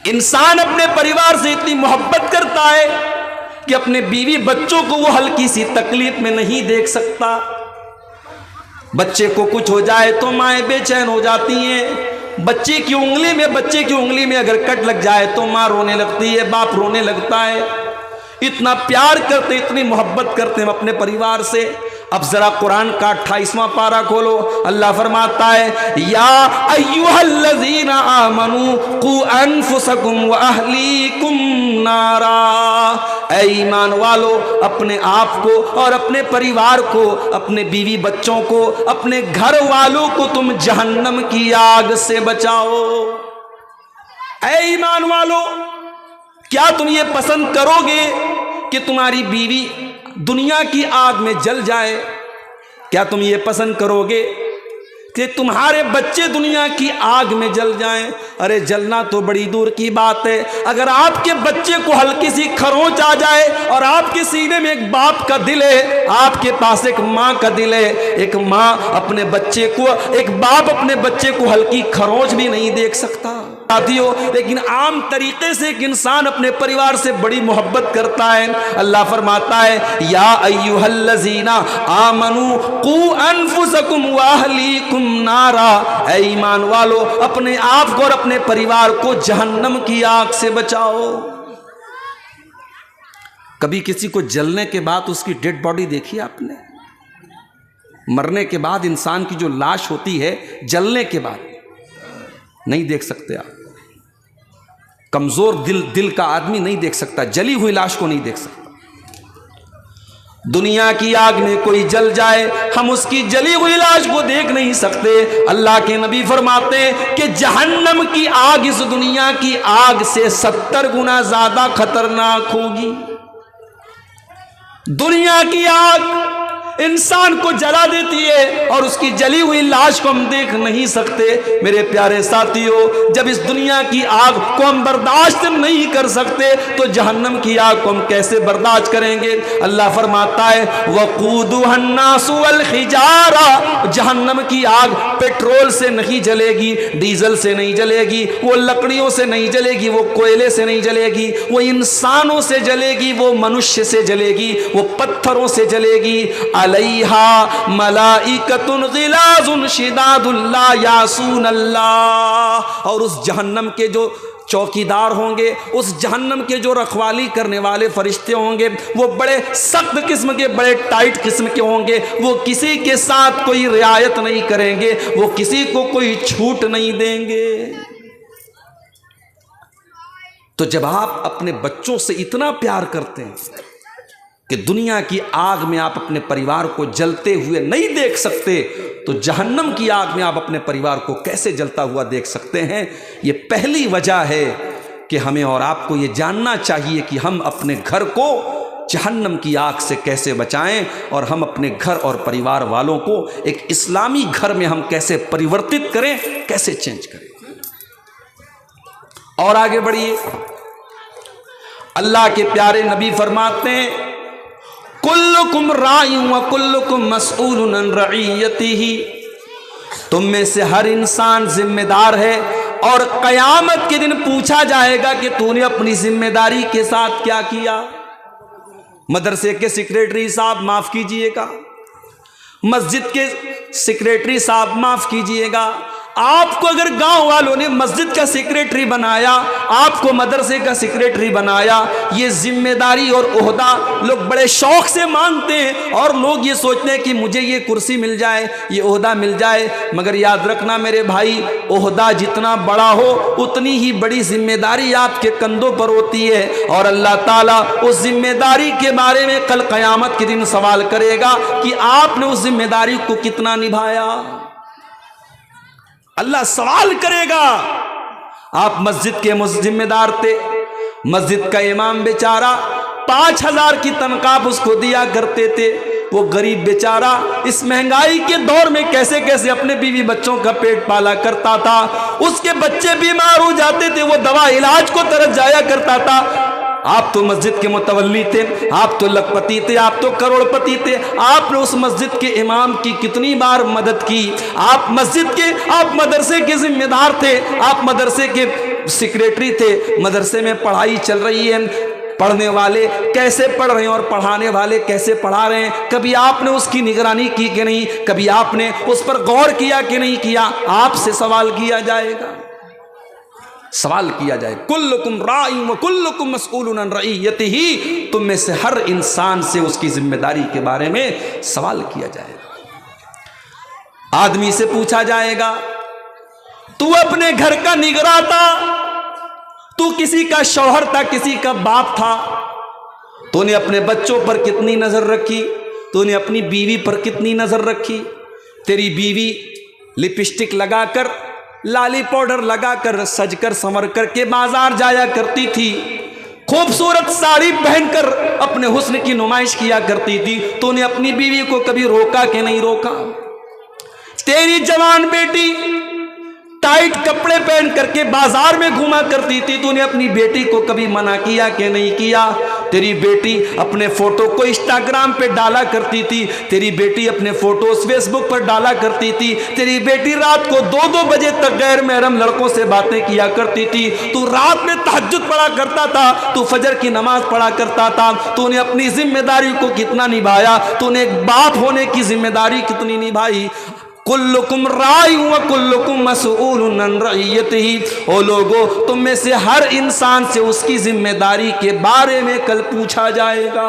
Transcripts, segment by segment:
इंसान अपने परिवार से इतनी मोहब्बत करता है कि अपने बीवी बच्चों को वो हल्की सी तकलीफ में नहीं देख सकता। बच्चे को कुछ हो जाए तो माएँ बेचैन हो जाती हैं। बच्चे की उंगली में अगर कट लग जाए तो माँ रोने लगती है, बाप रोने लगता है। इतना प्यार करते, इतनी मोहब्बत करते हम अपने परिवार से। अब जरा कुरान का 28वां पारा खोलो, अल्लाह फरमाता है या अय्युहल्लज़ीना आमनू कू अनफुसकुम व अहलीकुम नारा। ऐ ईमान वालो, अपने आप को और अपने परिवार को, अपने बीवी बच्चों को, अपने घर वालों को तुम जहन्नम की आग से बचाओ। ऐ ईमान वालो, क्या तुम ये पसंद करोगे कि तुम्हारी बीवी दुनिया की आग में जल जाए? क्या तुम ये पसंद करोगे कि तुम्हारे बच्चे दुनिया की आग में जल जाएं? अरे जलना तो बड़ी दूर की बात है, अगर आपके बच्चे को हल्की सी खरोंच आ जाए और आपके सीने में एक बाप का दिल है, आपके पास एक माँ का दिल है, एक माँ अपने बच्चे को, एक बाप अपने बच्चे को हल्की खरोंच भी नहीं देख सकता साथियों। लेकिन आम तरीके से एक इंसान अपने परिवार से बड़ी मोहब्बत करता है। अल्लाह फरमाता है या अय्युहल्लज़ीना आमनू कू अनफुसकुम व अहलीकुम नारा। ऐ ईमान वालो, अपने आप को और अपने परिवार को जहन्नम की आग से बचाओ। कभी किसी को जलने के बाद उसकी डेड बॉडी देखी आपने? मरने के बाद इंसान की जो लाश होती है, जलने के बाद नहीं देख सकते आप। कमजोर दिल का आदमी नहीं देख सकता, जली हुई लाश को नहीं देख सकता। दुनिया की आग में कोई जल जाए, हम उसकी जली हुई लाश को देख नहीं सकते। अल्लाह के नबी फरमाते हैं कि जहन्नम की आग इस दुनिया की आग से 70 गुना ज्यादा खतरनाक होगी। दुनिया की आग इंसान को जला देती है और उसकी जली हुई लाश को हम देख नहीं सकते। मेरे प्यारे साथियों, जब इस दुनिया की आग को हम बर्दाश्त नहीं कर सकते तो जहन्नम की आग को हम कैसे बर्दाश्त करेंगे? अल्लाह फरमाता है वक़ूदुहन्नासु वल हिजारा। जहन्नम की आग पेट्रोल से नहीं जलेगी, डीजल से नहीं जलेगी, वो लकड़ियों से नहीं जलेगी, वो कोयले से नहीं जलेगी, वो इंसानों से जलेगी, वो मनुष्य से जलेगी, वो पत्थरों से जलेगी। अलैहा मलाइकतुन गिलाजुन शिदादुन ला यासून अल्लाह। और उस जहन्नम के जो चौकीदार होंगे, उस जहन्नम के जो रखवाली करने वाले फरिश्ते होंगे, वो बड़े सख्त किस्म के, बड़े टाइट किस्म के होंगे। वो किसी के साथ कोई रियायत नहीं करेंगे, वो किसी को कोई छूट नहीं देंगे। तो जब आप अपने बच्चों से इतना प्यार करते हैं कि दुनिया की आग में आप अपने परिवार को जलते हुए नहीं देख सकते, तो जहन्नम की आग में आप अपने परिवार को कैसे जलता हुआ देख सकते हैं? ये पहली वजह है कि हमें और आपको ये जानना चाहिए कि हम अपने घर को जहन्नम की आग से कैसे बचाएं और हम अपने घर और परिवार वालों को एक इस्लामी घर में हम कैसे परिवर्तित करें, कैसे चेंज करें। और आगे बढ़िए, अल्लाह के प्यारे नबी फरमाते हैं कुल्लुकुम राइउन व कुल्लुकुम मसऊलुन अन रइयतिही। तुम में से हर इंसान जिम्मेदार है और कयामत के दिन पूछा जाएगा कि तूने अपनी जिम्मेदारी के साथ क्या किया। मदरसे के सेक्रेटरी साहब माफ कीजिएगा, मस्जिद के सेक्रेटरी साहब माफ कीजिएगा, आपको अगर गांव वालों ने मस्जिद का सेक्रेटरी बनाया, आपको मदरसे का सेक्रेटरी बनाया, ये जिम्मेदारी और ओहदा लोग बड़े शौक से मांगते हैं और लोग ये सोचते हैं कि मुझे ये कुर्सी मिल जाए, ये ओहदा मिल जाए। मगर याद रखना मेरे भाई, ओहदा जितना बड़ा हो उतनी ही बड़ी जिम्मेदारी आपके कंधों पर होती है और अल्लाह ताला उस जिम्मेदारी के बारे में कल क़यामत के दिन सवाल करेगा कि आपने उस जिम्मेदारी को कितना निभाया। अल्लाह सवाल करेगा। आप मस्जिद के जिम्मेदार थे, मस्जिद का इमाम बेचारा 5000 की तनख्वाह उसको दिया करते थे, वो गरीब बेचारा इस महंगाई के दौर में कैसे कैसे अपने बीवी बच्चों का पेट पाला करता था। उसके बच्चे बीमार हो जाते थे, वो दवा इलाज को तरफ जाया करता था। आप तो मस्जिद के मुतवल्ली थे, आप तो लखपति थे, आप तो करोड़पति थे, आपने उस मस्जिद के इमाम की कितनी बार मदद की। आप मस्जिद के, आप मदरसे के जिम्मेदार थे, आप मदरसे के सेक्रेटरी थे, मदरसे में पढ़ाई चल रही है, पढ़ने वाले कैसे पढ़ रहे हैं और पढ़ाने वाले कैसे पढ़ा रहे हैं, कभी आपने उसकी निगरानी की कि नहीं, कभी आपने उस पर गौर किया कि नहीं किया? आपसे सवाल किया जाएगा, सवाल किया जाए। कुल्लुकुम राइन व कुल्लुकुम मसऊलुन अन रइयतिही, तुम में से हर इंसान से उसकी जिम्मेदारी के बारे में सवाल किया जाएगा। आदमी से पूछा जाएगा, तू अपने घर का निगरां था, तू किसी का शौहर था, किसी का बाप था, तूने अपने बच्चों पर कितनी नजर रखी, तूने अपनी बीवी पर कितनी नजर रखी? तेरी बीवी लिपस्टिक लगाकर, लाली पाउडर लगाकर, सजकर संवर करके बाजार जाया करती थी, खूबसूरत साड़ी पहनकर अपने हुस्न की नुमाइश किया करती थी, तूने अपनी बीवी को कभी रोका कि नहीं रोका? तेरी जवान बेटी टाइट कपड़े पहन करके बाजार में घूमा करती थी, तूने अपनी बेटी को कभी मना किया कि नहीं किया? तेरी बेटी अपने फोटो को इंस्टाग्राम पे डाला करती थी, तेरी बेटी अपने फोटोज फेसबुक पर डाला करती थी, तेरी बेटी रात को 2-2 बजे तक गैर महरम लड़कों से बातें किया करती थी, तू रात में तहज्जुद पढ़ा करता था, तू फजर की नमाज पढ़ा करता था, तूने अपनी जिम्मेदारी को कितना निभाया? तूने एक बाप होने की जिम्मेदारी कितनी निभाई? कुल्लुकुम राइ व कुल्लुकुम मसऊलुन अन रइयतिही, ओ लोगो, तुम में से हर इंसान से उसकी जिम्मेदारी के बारे में कल पूछा जाएगा।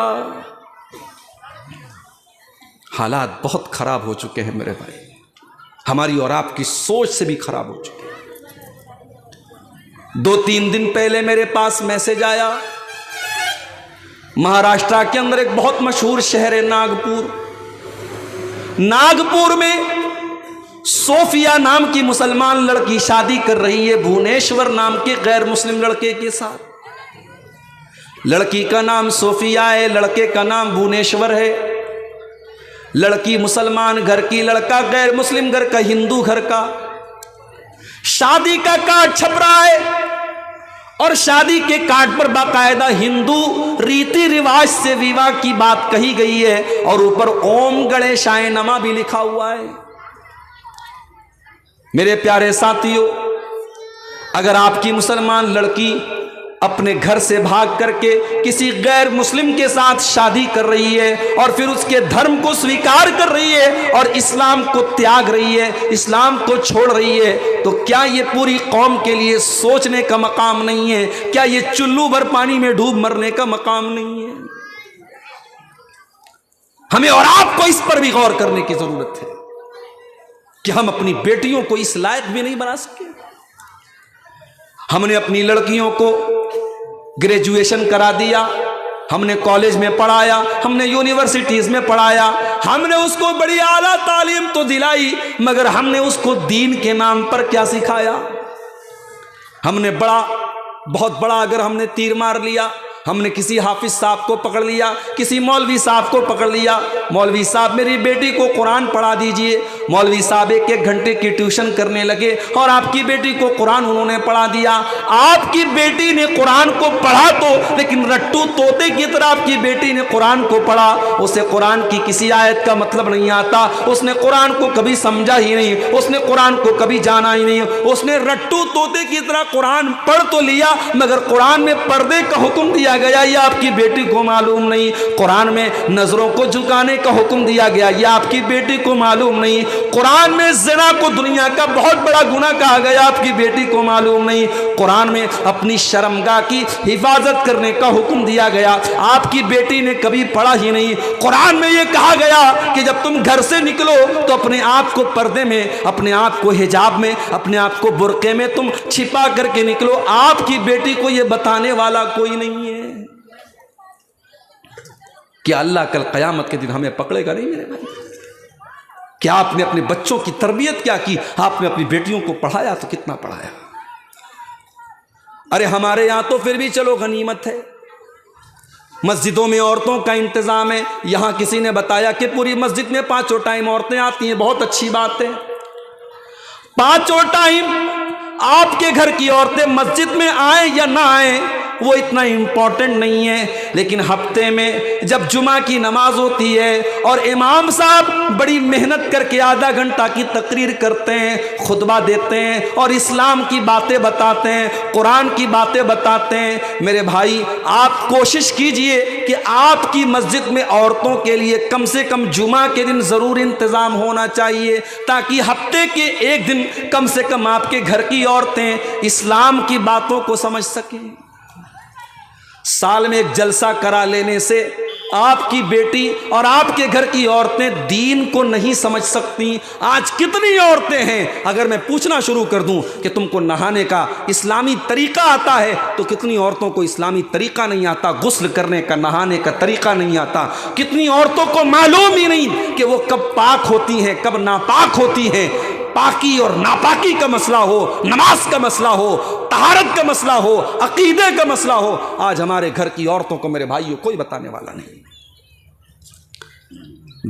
हालात बहुत खराब हो चुके हैं मेरे भाई, हमारी और आपकी सोच से भी खराब हो चुके हैं। 2-3 दिन पहले मेरे पास मैसेज आया, महाराष्ट्र के अंदर एक बहुत मशहूर शहर है नागपुर में सोफिया नाम की मुसलमान लड़की शादी कर रही है भुवनेश्वर नाम के गैर मुस्लिम लड़के के साथ। लड़की का नाम सोफिया है, लड़के का नाम भुवनेश्वर है। लड़की मुसलमान घर की, लड़का गैर मुस्लिम घर का, हिंदू घर का। शादी का कार्ड छप रहा है और शादी के कार्ड पर बाकायदा हिंदू रीति रिवाज से विवाह की बात कही गई है और ऊपर ओम गणेशाय नमः भी लिखा हुआ है। मेरे प्यारे साथियों, अगर आपकी मुसलमान लड़की अपने घर से भाग करके किसी गैर मुस्लिम के साथ शादी कर रही है और फिर उसके धर्म को स्वीकार कर रही है और इस्लाम को त्याग रही है, इस्लाम को छोड़ रही है, तो क्या ये पूरी कौम के लिए सोचने का मकाम नहीं है? क्या ये चुल्लू भर पानी में डूब मरने का मकाम नहीं है? हमें और आपको इस पर भी गौर करने की जरूरत है कि हम अपनी बेटियों को इस लायक भी नहीं बना सके। हमने अपनी लड़कियों को ग्रेजुएशन करा दिया, हमने कॉलेज में पढ़ाया, हमने यूनिवर्सिटीज में पढ़ाया, हमने उसको बड़ी आला तालीम तो दिलाई, मगर हमने उसको दीन के नाम पर क्या सिखाया? हमने बहुत बड़ा अगर हमने तीर मार लिया, हमने किसी हाफिज साहब को पकड़ लिया, किसी मौलवी साहब को पकड़ लिया, मौलवी साहब मेरी बेटी को कुरान पढ़ा दीजिए। मौलवी साहब 1-1 घंटे की ट्यूशन करने लगे और आपकी बेटी को कुरान उन्होंने पढ़ा दिया। आपकी बेटी ने कुरान को पढ़ा तो, लेकिन रट्टू तोते की तरह आपकी बेटी ने कुरान को पढ़ा। उसे कुरान की किसी आयत का मतलब नहीं आता, उसने कुरान को कभी समझा ही नहीं, उसने कुरान को कभी जाना ही नहीं। उसने रट्टू तोते की तरह कुरान पढ़ तो लिया, मगर कुरान में पर्दे का हुक्म दिया गया, ये आपकी बेटी को मालूम नहीं। कुरान में नजरों को झुकाने का हुक्म दिया गया, ये आपकी बेटी को मालूम नहीं। कुरान में ज़िना को दुनिया का बहुत बड़ा गुनाह कहा गया, आपकी बेटी को मालूम नहीं। कुरान में अपनी शर्मगाह की हिफाजत करने का हुक्म दिया गया, आपकी बेटी ने कभी पढ़ा ही नहीं। कुरान में यह कहा गया कि जब तुम घर से निकलो तो अपने आप को पर्दे में, अपने आप को हिजाब में, अपने आप को बुर्के में तुम छिपा करके निकलो। आपकी बेटी को यह बताने वाला कोई नहीं है। क्या अल्लाह कल क़यामत के दिन हमें पकड़ेगा नहीं मेरे भाई? क्या आपने अपने बच्चों की तरबियत क्या की? आपने अपनी बेटियों को पढ़ाया तो कितना पढ़ाया? अरे हमारे यहां तो फिर भी चलो गनीमत है, मस्जिदों में औरतों का इंतजाम है। यहां किसी ने बताया कि पूरी मस्जिद में 5 टाइम औरतें आती हैं, बहुत अच्छी बात है। 5 टाइम आपके घर की औरतें मस्जिद में आए या ना आए, वो इतना इम्पोर्टेंट नहीं है। लेकिन हफ्ते में जब जुमा की नमाज होती है और इमाम साहब बड़ी मेहनत करके आधा घंटा की तकरीर करते हैं, खुतबा देते हैं और इस्लाम की बातें बताते हैं, कुरान की बातें बताते हैं, मेरे भाई आप कोशिश कीजिए कि आपकी मस्जिद में औरतों के लिए कम से कम जुमा के दिन ज़रूर इंतज़ाम होना चाहिए, ताकि हफ्ते के एक दिन कम से कम आपके घर की औरतें इस्लाम की बातों को समझ सकें। साल में एक जलसा करा लेने से आपकी बेटी और आपके घर की औरतें दीन को नहीं समझ सकती। आज कितनी औरतें हैं, अगर मैं पूछना शुरू कर दूं कि तुमको नहाने का इस्लामी तरीका आता है, तो कितनी औरतों को इस्लामी तरीका नहीं आता, गुस्ल करने का, नहाने का तरीका नहीं आता। कितनी औरतों को मालूम ही नहीं कि वो कब पाक होती हैं, कब नापाक होती हैं। पाकी और नापाकी का मसला हो, नमाज का मसला हो, तहारत का मसला हो, अकीदे का मसला हो, आज हमारे घर की औरतों को मेरे भाइयों कोई बताने वाला नहीं।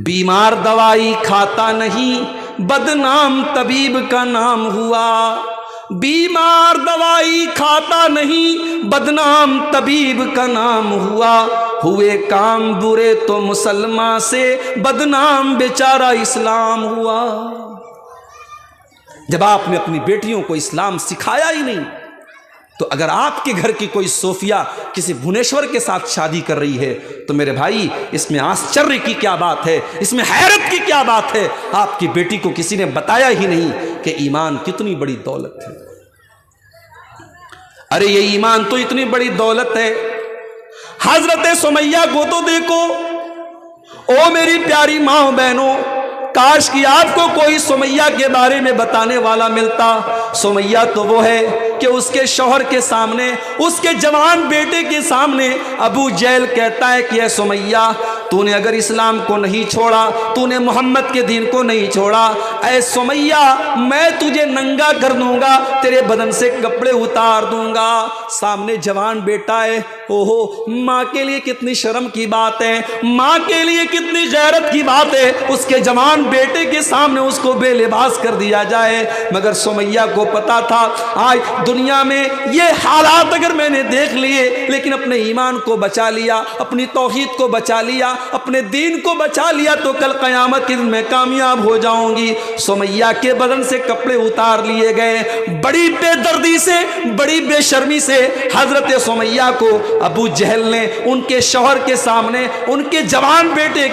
बीमार दवाई खाता नहीं, बदनाम तबीब का नाम हुआ। बीमार दवाई खाता नहीं, बदनाम तबीब का नाम हुआ। हुए काम बुरे तो मुसलमान से, बदनाम बेचारा इस्लाम हुआ। जब आपने अपनी बेटियों को इस्लाम सिखाया ही नहीं, तो अगर आपके घर की कोई सोफिया किसी भुवनेश्वर के साथ शादी कर रही है, तो मेरे भाई इसमें आश्चर्य की क्या बात है, इसमें हैरत की क्या बात है। आपकी बेटी को किसी ने बताया ही नहीं कि ईमान कितनी बड़ी दौलत है। अरे ये ईमान तो इतनी बड़ी दौलत है। हजरत सुमैया को तो देखो, ओ मेरी प्यारी माँ बहनों, काश कि आपको कोई सुमैया के बारे में बताने वाला मिलता। सुमैया तो वो है कि उसके शौहर के सामने, उसके जवान बेटे के सामने अबू जहल कहता है कि सुमैया, तूने अगर इस्लाम को नहीं छोड़ा, तूने मोहम्मद के दीन को नहीं छोड़ा, ऐ सुमैया मैं तुझे नंगा कर दूंगा, तेरे बदन से कपड़े उतार दूंगा। सामने जवान बेटा है। ओहो, माँ के लिए कितनी शर्म की बात है, माँ के लिए कितनी गैरत की बात है, उसके जवान बेटे के सामने उसको बेलिबास कर दिया जाए। मगर सुमैया को पता था आज दुनिया में ये हालात अगर मैंने देख लिए, लेकिन अपने ईमान को बचा लिया, अपनी तौहीद को बचा लिया, अपने दीन को बचा लिया, तो कल क़यामत के दिन मैं कामयाब हो जाऊंगी। सुमैया के बदन से कपड़े उतार लिए गए। बड़ी बेदर्दी से, बड़ी बेशर्मी से हजरत सुमैया को अबू जहल ने उनके शौहर के सामने, उनके जवान बेटे